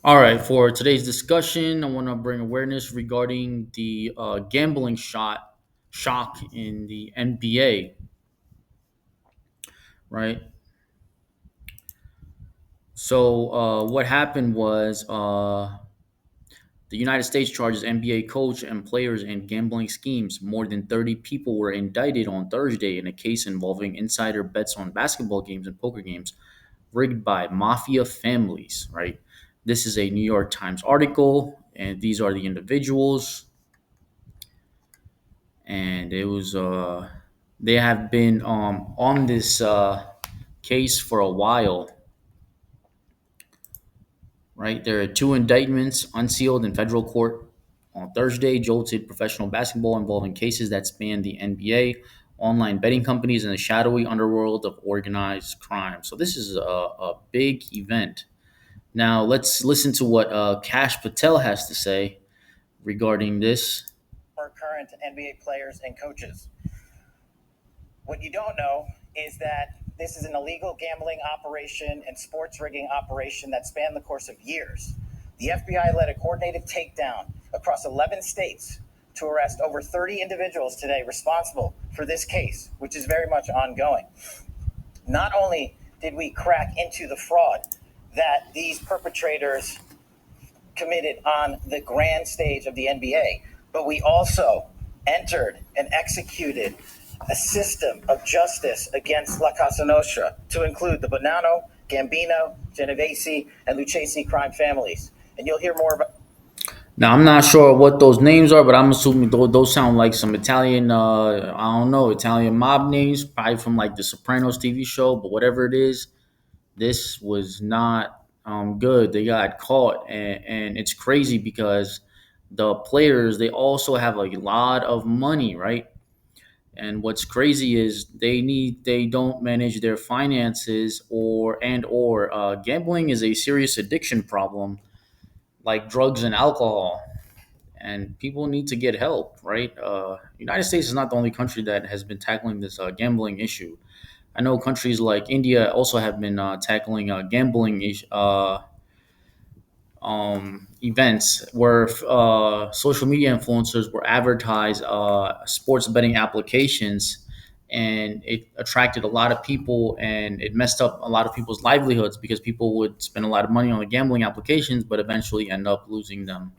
All right, for today's discussion, I want to bring awareness regarding the gambling shock in the NBA. Right. So what happened was the United States charges NBA coach and players in gambling schemes. More than 30 people were indicted on Thursday in a case involving insider bets on basketball games and poker games rigged by mafia families. Right. This is a New York Times article, and these are the individuals. And it was they have been on this case for a while, right? There are two indictments unsealed in federal court on Thursday, jolted professional basketball involving cases that span the NBA, online betting companies, and the shadowy underworld of organized crime. So this is a big event. Now let's listen to what Cash Patel has to say regarding this. For current NBA players and coaches. What you don't know is that this is an illegal gambling operation and sports rigging operation that spanned the course of years. The FBI led a coordinated takedown across 11 states to arrest over 30 individuals today responsible for this case, which is very much ongoing. Not only did we crack into the fraud that these perpetrators committed on the grand stage of the NBA, but we also entered and executed a system of justice against La Casa Nostra to include the Bonanno, Gambino, Genovese, and Lucchese crime families. And you'll hear more about. Now I'm not sure what those names are, but I'm assuming those sound like some Italian, I don't know, Italian mob names, probably from like the Sopranos TV show. But whatever it is, this was not good. They got caught, and it's crazy because the players they also have a lot of money, right? And what's crazy is they don't manage their finances or gambling is a serious addiction problem like drugs and alcohol, and people need to get help, right? United States is not the only country that has been tackling this gambling issue. I know countries like India also have been tackling events where social media influencers were advertise sports betting applications, and it attracted a lot of people and it messed up a lot of people's livelihoods because people would spend a lot of money on the gambling applications but eventually end up losing them,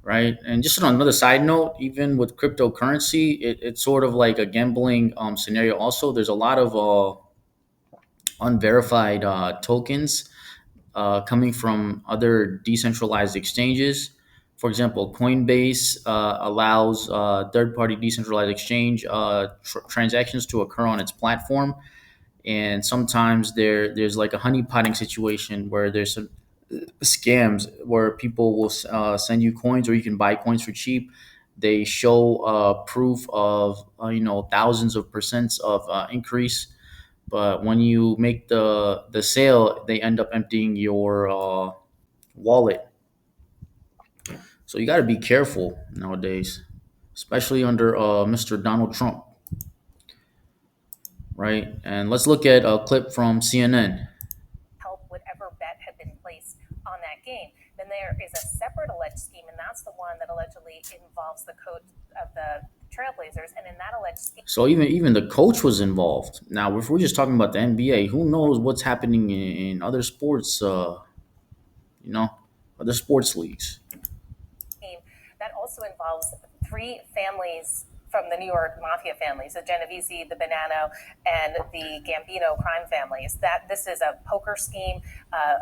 right? And just on another side note, even with cryptocurrency, it's sort of like a gambling scenario. Also, there's a lot of unverified tokens coming from other decentralized exchanges. For example, Coinbase allows third-party decentralized exchange transactions to occur on its platform, and sometimes there's like a honeypotting situation where there's some scams where people will send you coins or you can buy coins for cheap. They show proof of thousands of percents of increase, but when you make the sale, they end up emptying your wallet. So you got to be careful nowadays, especially under Mr. Donald Trump, right? And let's look at a clip from CNN. Help whatever bet had been placed on that game. Then there is a separate alleged scheme, and that's the one that allegedly involves the coach of the Trailblazers. And in that alleged scheme, So even the coach was involved. Now, if we're just talking about the NBA, who knows what's happening in other sports? You know, other sports leagues. that also involves three families from the New York mafia families, the Genovese, the Bonanno, and the Gambino crime families. That this is a poker scheme,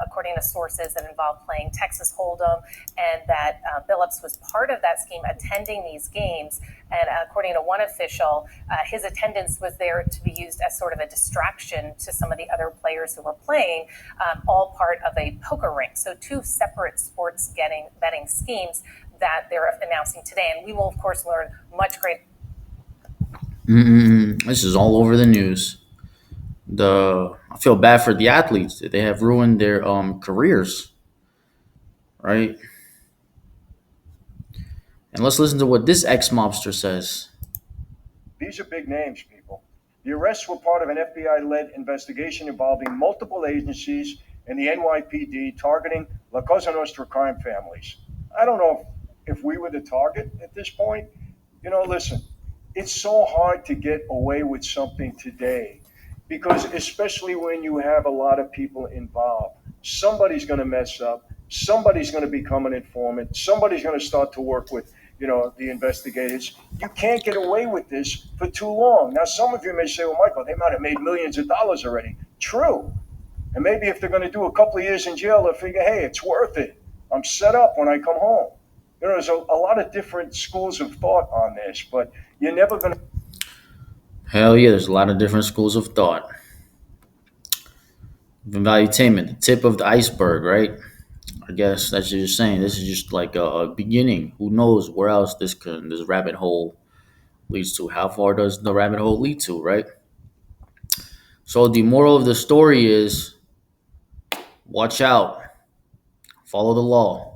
according to sources, that involved playing Texas Hold'em, and that Billups was part of that scheme, attending these games. And according to one official, his attendance was there to be used as sort of a distraction to some of the other players who were playing, all part of a poker ring. So two separate sports betting schemes that they're announcing today. And we will, of course, learn much greater. This is all over the news. I feel bad for the athletes. They have ruined their careers, right? And let's listen to what this ex mobster says. These are big names, people. The arrests were part of an FBI led investigation involving multiple agencies and the NYPD targeting La Cosa Nostra crime families. I don't know if we were the target at this point. Listen, it's so hard to get away with something today because, especially when you have a lot of people involved, somebody's going to mess up. Somebody's going to become an informant. Somebody's going to start to work with, the investigators. You can't get away with this for too long. Now, some of you may say, well, Michael, they might have made millions of dollars already. True. And maybe if they're going to do a couple of years in jail, they'll figure, hey, it's worth it. I'm set up when I come home. There's a lot of different schools of thought on this, but you're never going to. Hell yeah, there's a lot of different schools of thought. Valuetainment, the tip of the iceberg, right? I guess that's what you're saying. This is just like a beginning. Who knows where else this rabbit hole leads to? How far does the rabbit hole lead to, right? So the moral of the story is watch out, follow the law.